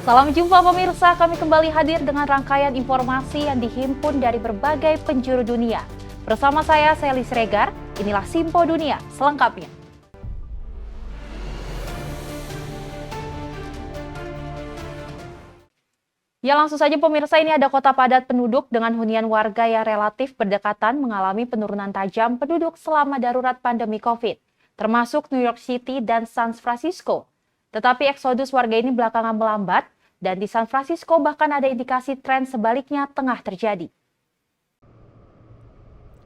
Salam jumpa pemirsa, kami kembali hadir dengan rangkaian informasi yang dihimpun dari berbagai penjuru dunia. Bersama saya, Sally Sregar, inilah Simpo Dunia selengkapnya. Ya langsung saja pemirsa, ini ada kota padat penduduk dengan hunian warga yang relatif berdekatan mengalami penurunan tajam penduduk selama darurat pandemi COVID, termasuk New York City dan San Francisco. Tetapi eksodus warga ini belakangan melambat, dan di San Francisco bahkan ada indikasi tren sebaliknya tengah terjadi.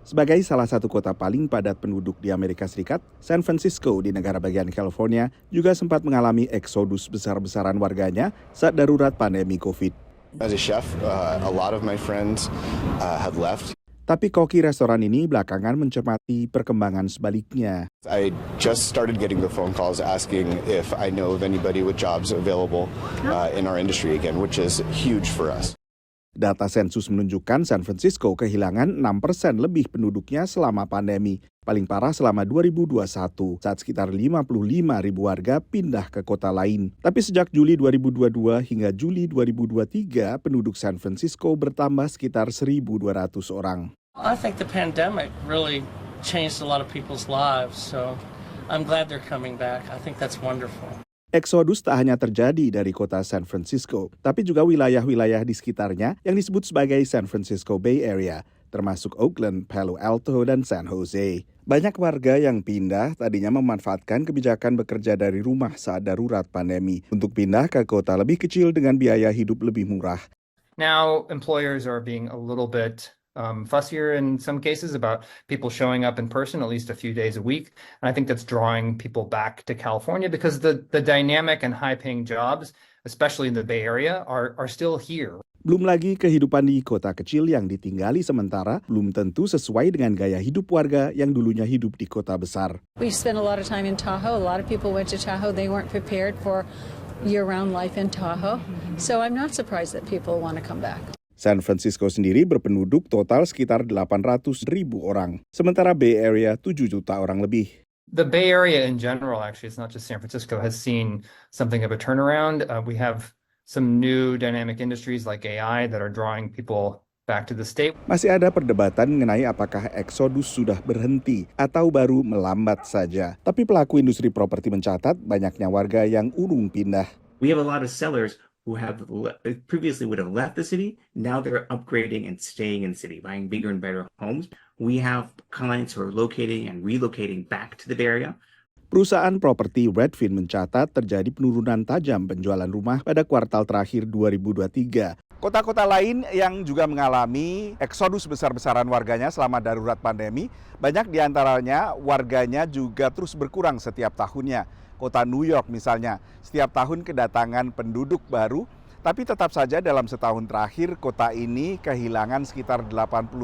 Sebagai salah satu kota paling padat penduduk di Amerika Serikat, San Francisco di negara bagian California juga sempat mengalami eksodus besar-besaran warganya saat darurat pandemi COVID. As a chef, a lot of my friends have left. Tapi koki restoran ini belakangan mencermati perkembangan sebaliknya. I just started getting the phone calls asking if I know of anybody with jobs available in our industry again, which is huge for us. Data sensus menunjukkan San Francisco kehilangan 6% lebih penduduknya selama pandemi. Paling parah selama 2021 saat sekitar 55.000 warga pindah ke kota lain. Tapi sejak Juli 2022 hingga Juli 2023, penduduk San Francisco bertambah sekitar 1.200 orang. I think the pandemic really changed a lot of people's lives, so I'm glad they're coming back. I think that's wonderful. Eksodus tak hanya terjadi dari kota San Francisco, tapi juga wilayah-wilayah di sekitarnya yang disebut sebagai San Francisco Bay Area, termasuk Oakland, Palo Alto, dan San Jose. Banyak warga yang pindah tadinya memanfaatkan kebijakan bekerja dari rumah saat darurat pandemi untuk pindah ke kota lebih kecil dengan biaya hidup lebih murah. Now employers are being a little bit fussier in some cases about people showing up in person at least a few days a week. And I think that's drawing people back to California because the dynamic and high-paying jobs, especially in the Bay Area, are still here. Belum lagi kehidupan di kota kecil yang ditinggali sementara belum tentu sesuai dengan gaya hidup warga yang dulunya hidup di kota besar. We spent a lot of time in Tahoe. A lot of people went to Tahoe. They weren't prepared for year-round life in Tahoe. So I'm not surprised that people want to come back. San Francisco sendiri berpenduduk total sekitar 800.000 orang, sementara Bay Area 7 juta orang lebih. The Bay Area in general, actually, it's not just San Francisco, has seen something of a turnaround. We have some new dynamic industries like AI that are drawing people back to the state. Masih ada perdebatan mengenai apakah eksodus sudah berhenti atau baru melambat saja. Tapi pelaku industri properti mencatat banyaknya warga yang urung pindah. We have a lot of sellers who have previously would have left the city. Now they're upgrading and staying in the city, buying bigger and better homes. We have clients who are locating and relocating back to the Bay Area. Perusahaan properti Redfin mencatat terjadi penurunan tajam penjualan rumah pada kuartal terakhir 2023. Kota-kota lain yang juga mengalami eksodus besar-besaran warganya selama darurat pandemi, banyak diantaranya warganya juga terus berkurang setiap tahunnya. Kota New York misalnya, setiap tahun kedatangan penduduk baru, tapi tetap saja dalam setahun terakhir kota ini kehilangan sekitar 80.000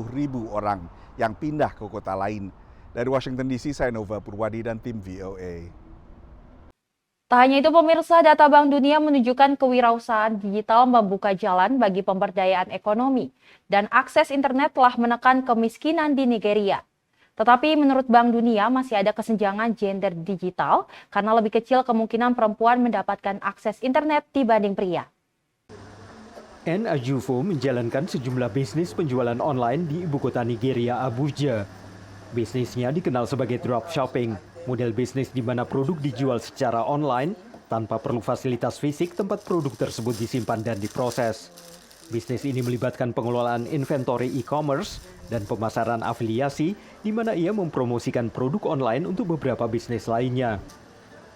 orang yang pindah ke kota lain. Dari Washington DC, saya Nova Purwadi dan tim VOA. Tak hanya itu pemirsa, data Bank Dunia menunjukkan kewirausahaan digital membuka jalan bagi pemberdayaan ekonomi dan akses internet telah menekan kemiskinan di Nigeria. Tetapi menurut Bank Dunia masih ada kesenjangan gender digital karena lebih kecil kemungkinan perempuan mendapatkan akses internet dibanding pria. Anne Ajufo menjalankan sejumlah bisnis penjualan online di ibu kota Nigeria, Abuja. Bisnisnya dikenal sebagai dropshipping, model bisnis di mana produk dijual secara online tanpa perlu fasilitas fisik tempat produk tersebut disimpan dan diproses. Bisnis ini melibatkan pengelolaan inventory e-commerce dan pemasaran afiliasi, di mana ia mempromosikan produk online untuk beberapa bisnis lainnya.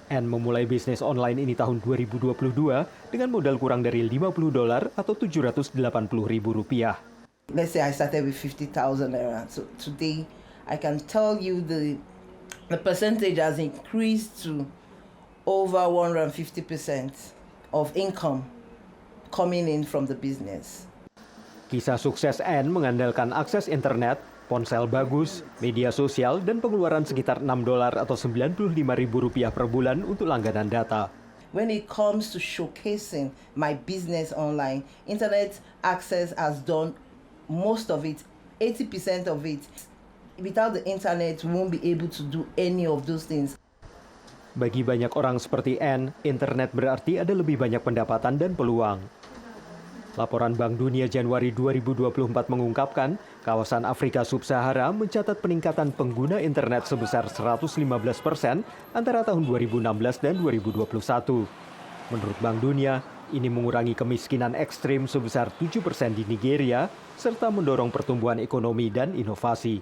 Anne memulai bisnis online ini tahun 2022 dengan modal kurang dari $50 atau Rp780.000. Let's say I started with 50,000 naira. So today I can tell you the percentage has increased to over 150% of income coming in from the business. Kisah sukses Anne mengandalkan akses internet, ponsel bagus, media sosial, dan pengeluaran sekitar $6 atau Rp95.000 per bulan untuk langganan data. When it comes to showcasing my business online, internet access has done most of it, 80% of it. Without the internet, we won't be able to do any of those things. Bagi banyak orang seperti Anne, internet berarti ada lebih banyak pendapatan dan peluang. Laporan Bank Dunia Januari 2024 mengungkapkan, kawasan Afrika Sub-Sahara mencatat peningkatan pengguna internet sebesar 115% antara tahun 2016 dan 2021. Menurut Bank Dunia, ini mengurangi kemiskinan ekstrim sebesar 7% di Nigeria, serta mendorong pertumbuhan ekonomi dan inovasi.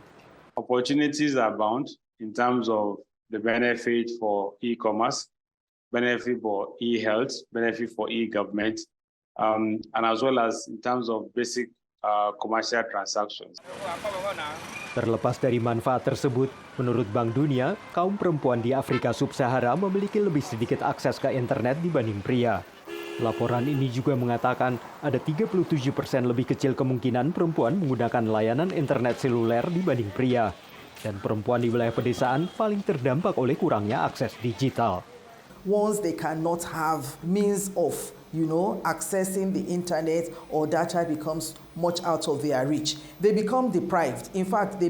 Opportunities abound in terms of the benefit for e-commerce, benefit for e-health, benefit for e-government, and as well as in terms of basic commercial transactions. Terlepas dari manfaat tersebut, menurut Bank Dunia, kaum perempuan di Afrika Sub-Sahara memiliki lebih sedikit akses ke internet dibanding pria. Laporan ini juga mengatakan ada 37% lebih kecil kemungkinan perempuan menggunakan layanan internet seluler dibanding pria. Dan perempuan di wilayah pedesaan paling terdampak oleh kurangnya akses digital. Once they cannot have means of, accessing the internet or data becomes much out of their reach, they become deprived. In fact, they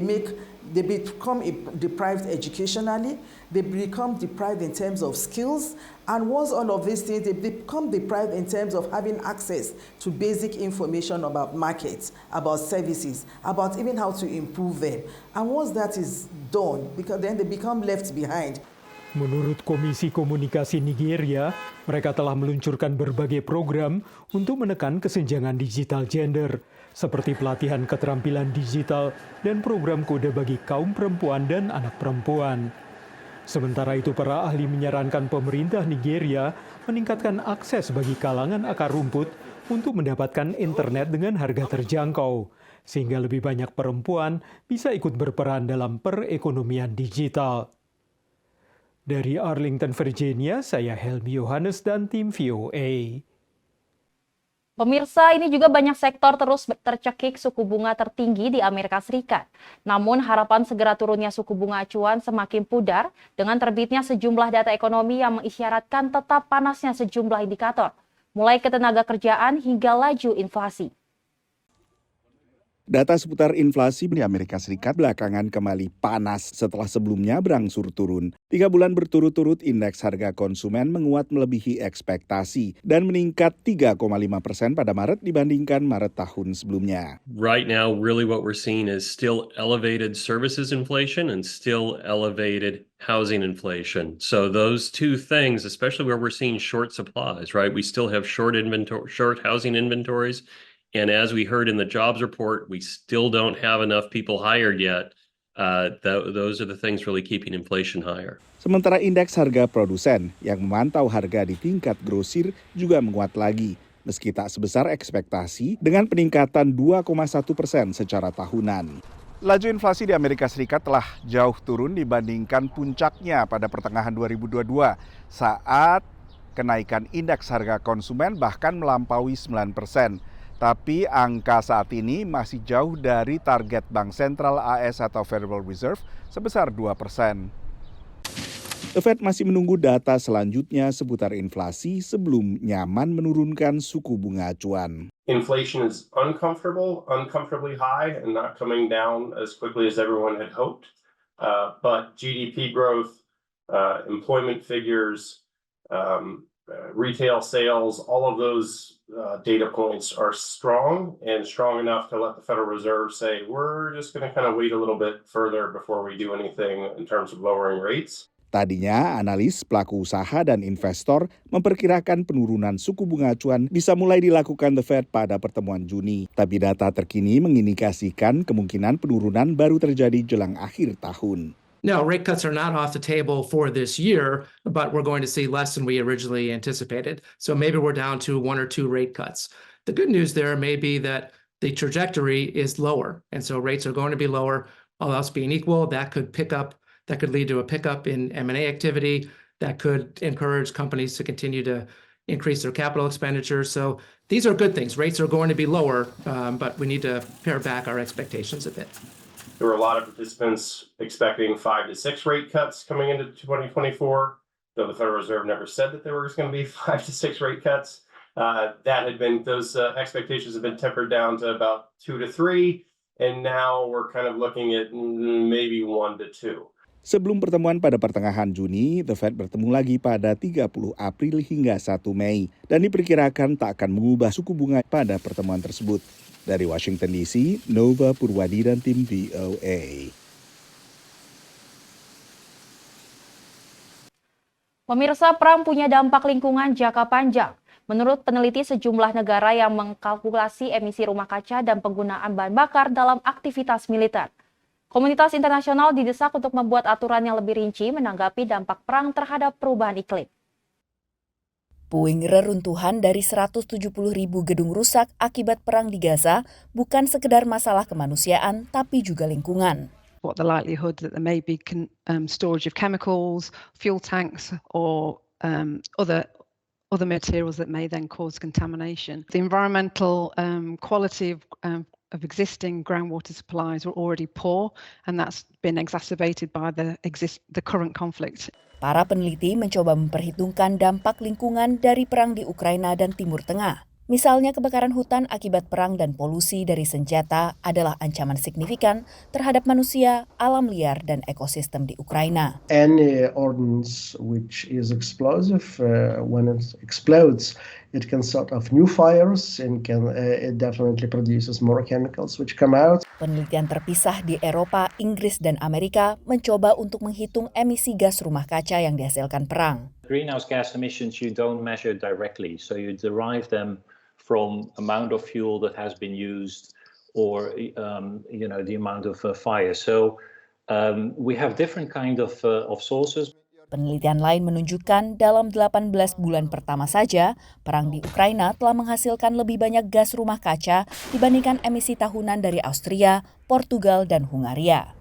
become deprived educationally, they become deprived in terms of skills, and once all of these things, they become deprived in terms of having access to basic information about markets, about services, about even how to improve them. And once that is done, because then they become left behind. Menurut Komisi Komunikasi Nigeria, mereka telah meluncurkan berbagai program untuk menekan kesenjangan digital gender, seperti pelatihan keterampilan digital dan program kode bagi kaum perempuan dan anak perempuan. Sementara itu, para ahli menyarankan pemerintah Nigeria meningkatkan akses bagi kalangan akar rumput untuk mendapatkan internet dengan harga terjangkau, sehingga lebih banyak perempuan bisa ikut berperan dalam perekonomian digital. Dari Arlington, Virginia, saya Helmi Yohanes dan tim VOA. Pemirsa, ini juga banyak sektor terus tercekik suku bunga tertinggi di Amerika Serikat. Namun harapan segera turunnya suku bunga acuan semakin pudar dengan terbitnya sejumlah data ekonomi yang mengisyaratkan tetap panasnya sejumlah indikator, mulai ketenaga kerjaan hingga laju inflasi. Data seputar inflasi di Amerika Serikat belakangan kembali panas setelah sebelumnya berangsur turun. 3 bulan berturut-turut indeks harga konsumen menguat melebihi ekspektasi dan meningkat 3,5% pada Maret dibandingkan Maret tahun sebelumnya. Right now, really what we're seeing is still elevated services inflation and still elevated housing inflation. So those two things, especially where we're seeing short supplies, right? We still have short housing inventories. And as we heard in the jobs report, we still don't have enough people hired yet. Those are the things really keeping inflation higher. Sementara indeks harga produsen yang memantau harga di tingkat grosir juga menguat lagi, meski tak sebesar ekspektasi dengan peningkatan 2,1% secara tahunan. Laju inflasi di Amerika Serikat telah jauh turun dibandingkan puncaknya pada pertengahan 2022 saat kenaikan indeks harga konsumen bahkan melampaui 9%. Tapi angka saat ini masih jauh dari target Bank Sentral AS atau Federal Reserve sebesar 2%. The Fed masih menunggu data selanjutnya seputar inflasi sebelum nyaman menurunkan suku bunga acuan. Inflation is uncomfortably high and not coming down as quickly as everyone had hoped. But GDP growth, employment figures, retail sales, all of those data points are strong and strong enough to let the Federal Reserve say, we're just going to kind of wait a little bit further before we do anything in terms of lowering rates. Tadinya, analis, pelaku usaha, dan investor memperkirakan penurunan suku bunga acuan bisa mulai dilakukan The Fed pada pertemuan Juni. Tapi data terkini mengindikasikan kemungkinan penurunan baru terjadi jelang akhir tahun. No, rate cuts are not off the table for this year, but we're going to see less than we originally anticipated. So maybe we're down to 1 or 2 rate cuts. The good news there may be that the trajectory is lower, and so rates are going to be lower. All else being equal, that could lead to a pickup in M&A activity. That could encourage companies to continue to increase their capital expenditures. So these are good things. Rates are going to be lower, but we need to pare back our expectations a bit. There were a lot of participants expecting 5 to 6 rate cuts coming into 2024, though the Federal Reserve never said that there was going to be 5 to 6 rate cuts. Those expectations have been tempered down to about 2 to 3, and now we're kind of looking at maybe 1 to 2. Sebelum pertemuan pada pertengahan Juni, The Fed bertemu lagi pada 30 April hingga 1 Mei dan diperkirakan tak akan mengubah suku bunga pada pertemuan tersebut. Dari Washington DC, Nova Purwadi dan tim VOA. Pemirsa, perang punya dampak lingkungan jangka panjang. Menurut peneliti sejumlah negara yang mengkalkulasi emisi rumah kaca dan penggunaan bahan bakar dalam aktivitas militer. Komunitas internasional didesak untuk membuat aturan yang lebih rinci menanggapi dampak perang terhadap perubahan iklim. Puing reruntuhan dari 170.000 gedung rusak akibat perang di Gaza bukan sekedar masalah kemanusiaan, tapi juga lingkungan. What the likelihood that there may be storage of chemicals, fuel tanks, or other materials that may then cause contamination. The environmental quality of existing groundwater supplies are already poor, and that's been exacerbated by the current conflict. Para peneliti mencoba memperhitungkan dampak lingkungan dari perang di Ukraina dan Timur Tengah. Misalnya kebakaran hutan akibat perang dan polusi dari senjata adalah ancaman signifikan terhadap manusia, alam liar, dan ekosistem di Ukraina. Any ordnance which is explosive, when it explodes, it can set off new fires and it definitely produces more chemicals which come out. Penelitian terpisah di Eropa, Inggris, dan Amerika mencoba untuk menghitung emisi gas rumah kaca yang dihasilkan perang. Greenhouse gas emissions you don't measure directly, so you derive them from amount of fuel that has been used or the amount of fire. So we have different kind of sources. Penelitian lain menunjukkan dalam 18 bulan pertama saja, perang di Ukraina telah menghasilkan lebih banyak gas rumah kaca dibandingkan emisi tahunan dari Austria, Portugal, dan Hungaria.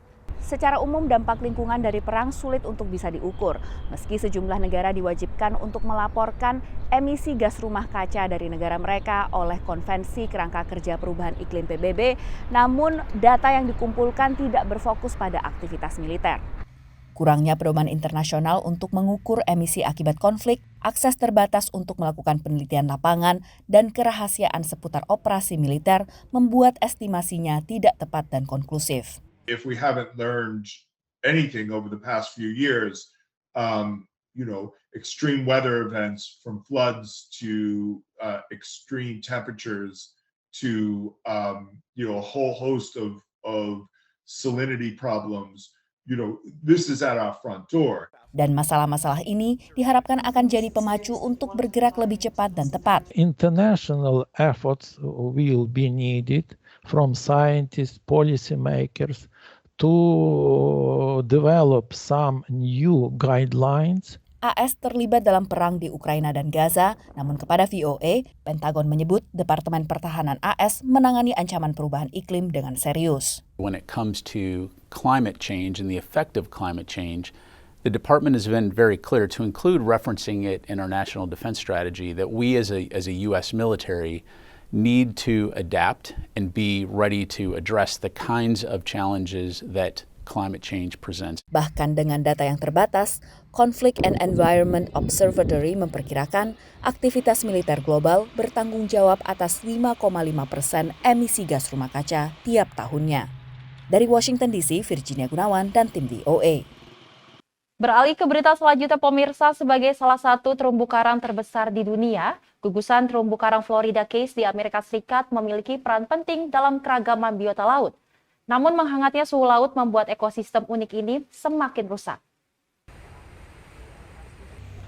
Secara umum, dampak lingkungan dari perang sulit untuk bisa diukur, meski sejumlah negara diwajibkan untuk melaporkan emisi gas rumah kaca dari negara mereka oleh Konvensi Kerangka Kerja Perubahan Iklim PBB, namun data yang dikumpulkan tidak berfokus pada aktivitas militer. Kurangnya pedoman internasional untuk mengukur emisi akibat konflik, akses terbatas untuk melakukan penelitian lapangan, dan kerahasiaan seputar operasi militer membuat estimasinya tidak tepat dan konklusif. If we haven't learned anything over the past few years, extreme weather events from floods to extreme temperatures to a whole host of salinity problems, this is at our front door. Dan masalah-masalah ini diharapkan akan jadi pemacu untuk bergerak lebih cepat dan tepat. International efforts will be needed from scientists, policymakers to develop some new guidelines. AS terlibat dalam perang di Ukraina dan Gaza, namun kepada VOA, Pentagon menyebut Departemen Pertahanan AS menangani ancaman perubahan iklim dengan serius. When it comes to climate change and the effect of climate change, the department has been very clear to include referencing it in our national defense strategy that we as a U.S. military need to adapt and be ready to address the kinds of challenges that climate change presents. Bahkan dengan data yang terbatas, Conflict and Environment Observatory memperkirakan aktivitas militer global bertanggung jawab atas 5,5% emisi gas rumah kaca tiap tahunnya. Dari Washington DC, Virginia Gunawan dan tim VOA. Beralih ke berita selanjutnya, pemirsa, sebagai salah satu terumbu karang terbesar di dunia, gugusan terumbu karang Florida Keys di Amerika Serikat memiliki peran penting dalam keragaman biota laut. Namun menghangatnya suhu laut membuat ekosistem unik ini semakin rusak.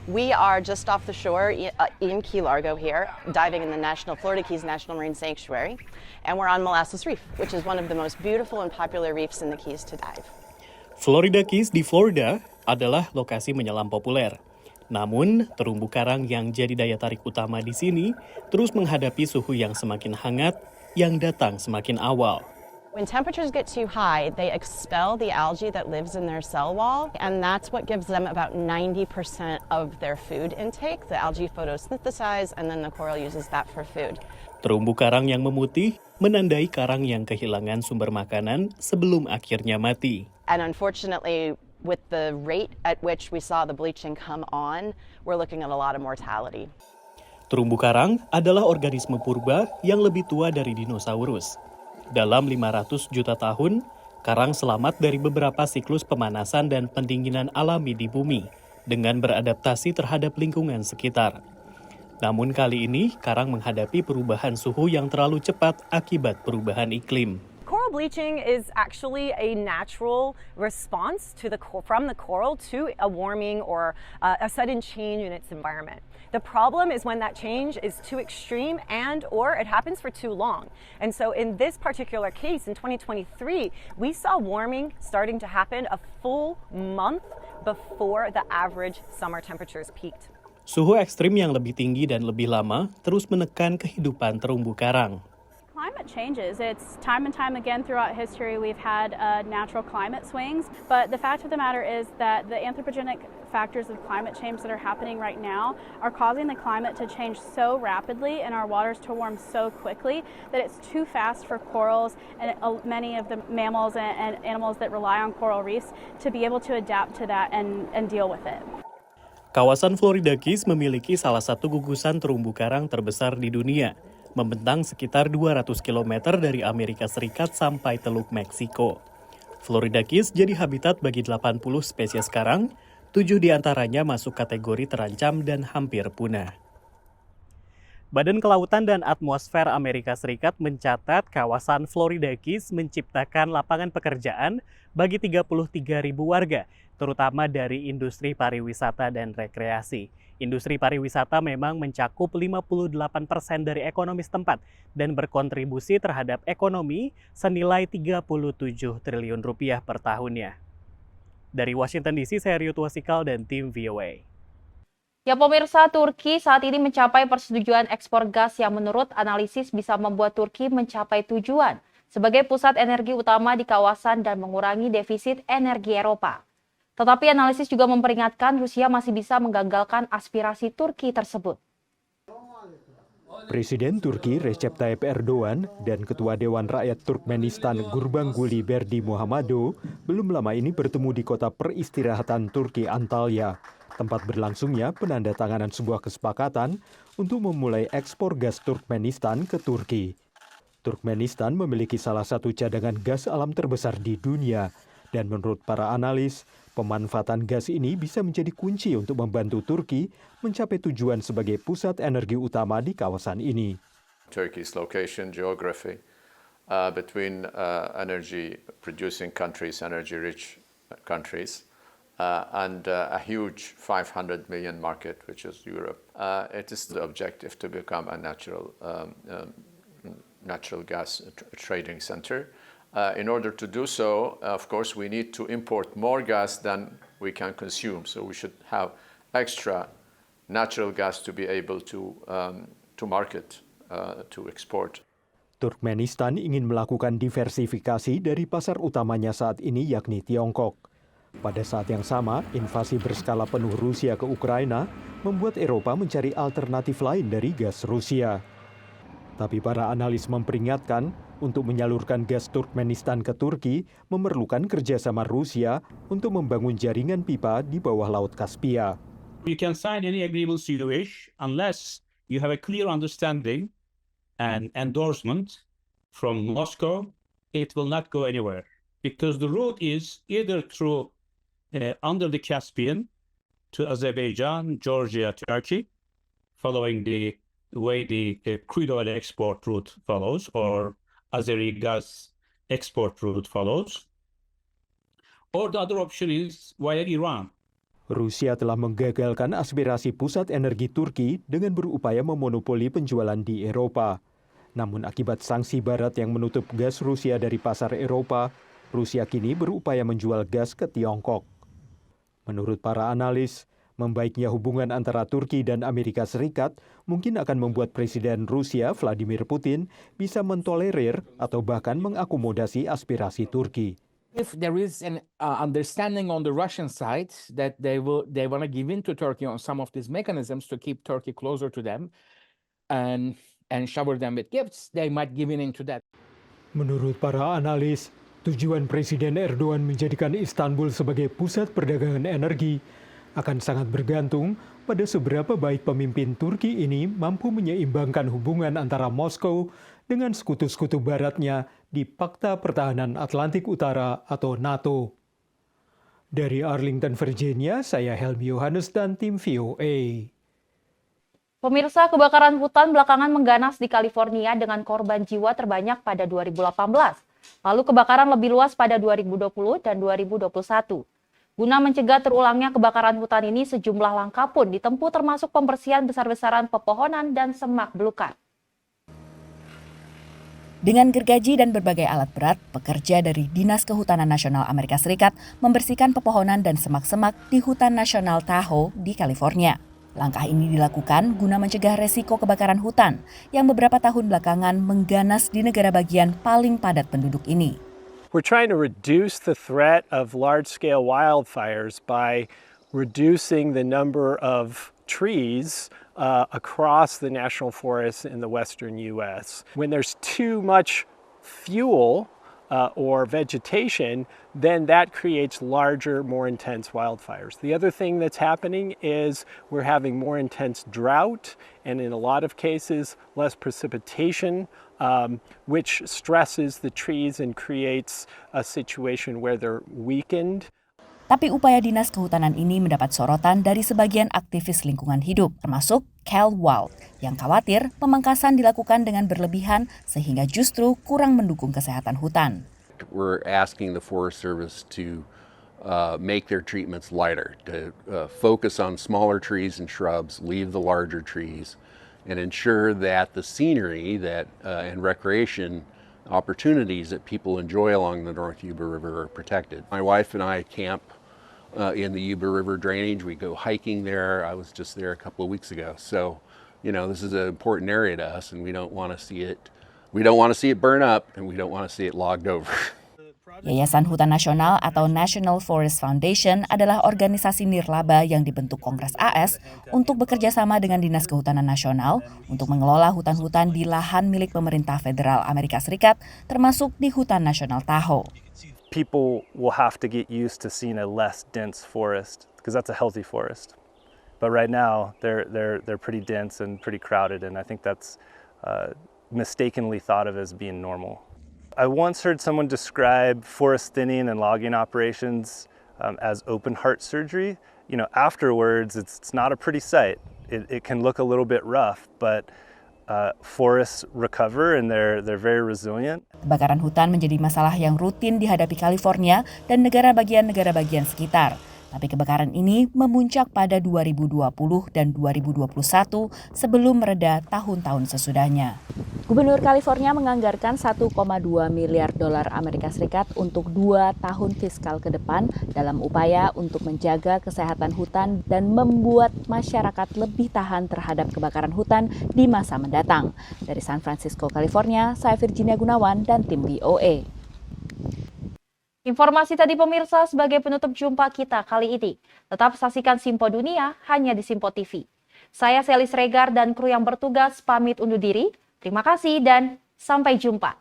We are just off the shore in Key Largo here, diving in the Florida Keys National Marine Sanctuary, and we're on Molasses Reef, which is one of the most beautiful and popular reefs in the Keys to dive. Florida Keys di Florida adalah lokasi menyelam populer. Namun, terumbu karang yang jadi daya tarik utama di sini terus menghadapi suhu yang semakin hangat yang datang semakin awal. When temperatures get too high, they expel the algae that lives in their cell wall, and that's what gives them about 90% of their food intake. The algae photosynthesize, and then the coral uses that for food. Terumbu karang yang memutih menandai karang yang kehilangan sumber makanan sebelum akhirnya mati. And unfortunately, with the rate at which we saw the bleaching come on, we're looking at a lot of mortality. Terumbu karang adalah organisme purba yang lebih tua dari dinosaurus. Dalam 500 juta tahun, Karang selamat dari beberapa siklus pemanasan dan pendinginan alami di bumi dengan beradaptasi terhadap lingkungan sekitar. Namun kali ini, karang menghadapi perubahan suhu yang terlalu cepat akibat perubahan iklim. Coral bleaching is actually a natural response to from the coral to a warming or a sudden change in its environment. The problem is when that change is too extreme or it happens for too long. And so in this particular case, in 2023, we saw warming starting to happen a full month before the average summer temperatures peaked. Suhu ekstrim yang lebih tinggi dan lebih lama terus menekan kehidupan terumbu karang. Climate changes. It's time and time again throughout history we've had natural climate swings, but the fact of the matter is that the anthropogenic factors of climate change that are happening right now are causing the climate to change so rapidly and our waters to warm so quickly that it's too fast for corals and many of the mammals and animals that rely on coral reefs to be able to adapt to that and deal with it. Kawasan Florida Keys memiliki salah satu gugusan terumbu karang terbesar di dunia, membentang sekitar 200 km dari Amerika Serikat sampai Teluk Meksiko. Florida Keys jadi habitat bagi 80 spesies karang, 7 diantaranya masuk kategori terancam dan hampir punah. Badan Kelautan dan Atmosfer Amerika Serikat mencatat kawasan Florida Keys menciptakan lapangan pekerjaan bagi 33.000 warga, terutama dari industri pariwisata dan rekreasi. Industri pariwisata memang mencakup 58% dari ekonomi setempat dan berkontribusi terhadap ekonomi senilai 37 triliun rupiah per tahunnya. Dari Washington DC, saya Rio Tuasikal dan tim VOA. Ya pemirsa, Turki saat ini mencapai persetujuan ekspor gas yang menurut analisis bisa membuat Turki mencapai tujuan sebagai pusat energi utama di kawasan dan mengurangi defisit energi Eropa. Tetapi analisis juga memperingatkan Rusia masih bisa menggagalkan aspirasi Turki tersebut. Presiden Turki Recep Tayyip Erdogan dan Ketua Dewan Rakyat Turkmenistan Gurbanguly Berdimuhamedow belum lama ini bertemu di kota peristirahatan Turki Antalya, tempat berlangsungnya penandatanganan sebuah kesepakatan untuk memulai ekspor gas Turkmenistan ke Turki. Turkmenistan memiliki salah satu cadangan gas alam terbesar di dunia, dan menurut para analis, pemanfaatan gas ini bisa menjadi kunci untuk membantu Turki mencapai tujuan sebagai pusat energi utama di kawasan ini. Turkey's location, geography, between energy producing countries, energy rich countries, and a huge 500 million market, which is Europe. It is the objective to become a natural gas trading center. In order to do so, of course, we need to import more gas than we can consume. So we should have extra natural gas to be able to market, to export. Turkmenistan ingin melakukan diversifikasi dari pasar utamanya saat ini, yakni Tiongkok. Pada saat yang sama, invasi berskala penuh Rusia ke Ukraina membuat Eropa mencari alternatif lain dari gas Rusia. Tapi para analis memperingatkan, untuk menyalurkan gas Turkmenistan ke Turki memerlukan kerjasama Rusia untuk membangun jaringan pipa di bawah Laut Kaspia. You can sign any agreements you wish unless you have a clear understanding and endorsement from Moscow. It will not go anywhere because the route is either through under the Caspian to Azerbaijan, Georgia, Turkey, following the way the crude oil export route follows, or Azeri gas export route follows, or the other option is via Iran. Rusia telah menggagalkan aspirasi pusat energi Turki dengan berupaya memonopoli penjualan di Eropa. Namun akibat sanksi Barat yang menutup gas Rusia dari pasar Eropa, Rusia kini berupaya menjual gas ke Tiongkok. Menurut para analis, membaiknya hubungan antara Turki dan Amerika Serikat mungkin akan membuat Presiden Rusia Vladimir Putin bisa mentolerir atau bahkan mengakomodasi aspirasi Turki. If there is an understanding on the Russian side that they want to give in to Turkey on some of these mechanisms to keep Turkey closer to them and shower them with gifts, they might give in to that. Menurut para analis, tujuan Presiden Erdogan menjadikan Istanbul sebagai pusat perdagangan energi akan sangat bergantung pada seberapa baik pemimpin Turki ini mampu menyeimbangkan hubungan antara Moskow dengan sekutu-sekutu baratnya di Pakta Pertahanan Atlantik Utara atau NATO. Dari Arlington, Virginia, saya Helmi Yohanes dan tim VOA. Pemirsa, kebakaran hutan belakangan mengganas di California dengan korban jiwa terbanyak pada 2018. Lalu kebakaran lebih luas pada 2020 dan 2021. Guna mencegah terulangnya kebakaran hutan ini, sejumlah langkah pun ditempuh termasuk pembersihan besar-besaran pepohonan dan semak belukar. Dengan gergaji dan berbagai alat berat, pekerja dari Dinas Kehutanan Nasional Amerika Serikat membersihkan pepohonan dan semak-semak di Hutan Nasional Tahoe di California. Langkah ini dilakukan guna mencegah resiko kebakaran hutan yang beberapa tahun belakangan mengganas di negara bagian paling padat penduduk ini. We're trying to reduce the threat of large-scale wildfires by reducing the number of trees across the national forests in the western U.S. When there's too much fuel or vegetation, then that creates larger, more intense wildfires. The other thing that's happening is we're having more intense drought and in a lot of cases less precipitation, which stresses the trees and creates a situation where they're weakened. Tapi upaya Dinas Kehutanan ini mendapat sorotan dari sebagian aktivis lingkungan hidup, termasuk Cal Wild, yang khawatir pemangkasan dilakukan dengan berlebihan sehingga justru kurang mendukung kesehatan hutan. We're asking the Forest Service to make their treatments lighter, to focus on smaller trees and shrubs, leave the larger trees, and ensure that the scenery and recreation opportunities that people enjoy along the North Yuba River are protected. My wife and I camp in the Yuba River drainage. We go hiking there. I was just there a couple of weeks ago. So, this is an important area to us, and we don't want to see it. We don't want to see it burn up, and we don't want to see it logged over. Yayasan Hutan Nasional atau National Forest Foundation adalah organisasi nirlaba yang dibentuk Kongres AS untuk bekerja sama dengan Dinas Kehutanan Nasional untuk mengelola hutan-hutan di lahan milik pemerintah federal Amerika Serikat, termasuk di Hutan Nasional Tahoe. People will have to get used to seeing a less dense forest because that's a healthy forest. But right now they're pretty dense and pretty crowded, and I think that's mistakenly thought of as being normal. I once heard someone describe forest thinning and logging operations as open heart surgery. Afterwards, it's not a pretty sight. It can look a little bit rough, but forests recover and they're very resilient. Kebakaran hutan menjadi masalah yang rutin dihadapi California dan negara bagian sekitar. Tapi kebakaran ini memuncak pada 2020 dan 2021 sebelum mereda tahun-tahun sesudahnya. Gubernur California menganggarkan 1,2 miliar dolar Amerika Serikat untuk 2 tahun fiskal ke depan dalam upaya untuk menjaga kesehatan hutan dan membuat masyarakat lebih tahan terhadap kebakaran hutan di masa mendatang. Dari San Francisco, California, saya Virginia Gunawan dan tim VOA. Informasi tadi pemirsa sebagai penutup jumpa kita kali ini. Tetap saksikan Simpo Dunia hanya di Simpo TV. Saya Selis Regar dan kru yang bertugas pamit undur diri. Terima kasih dan sampai jumpa.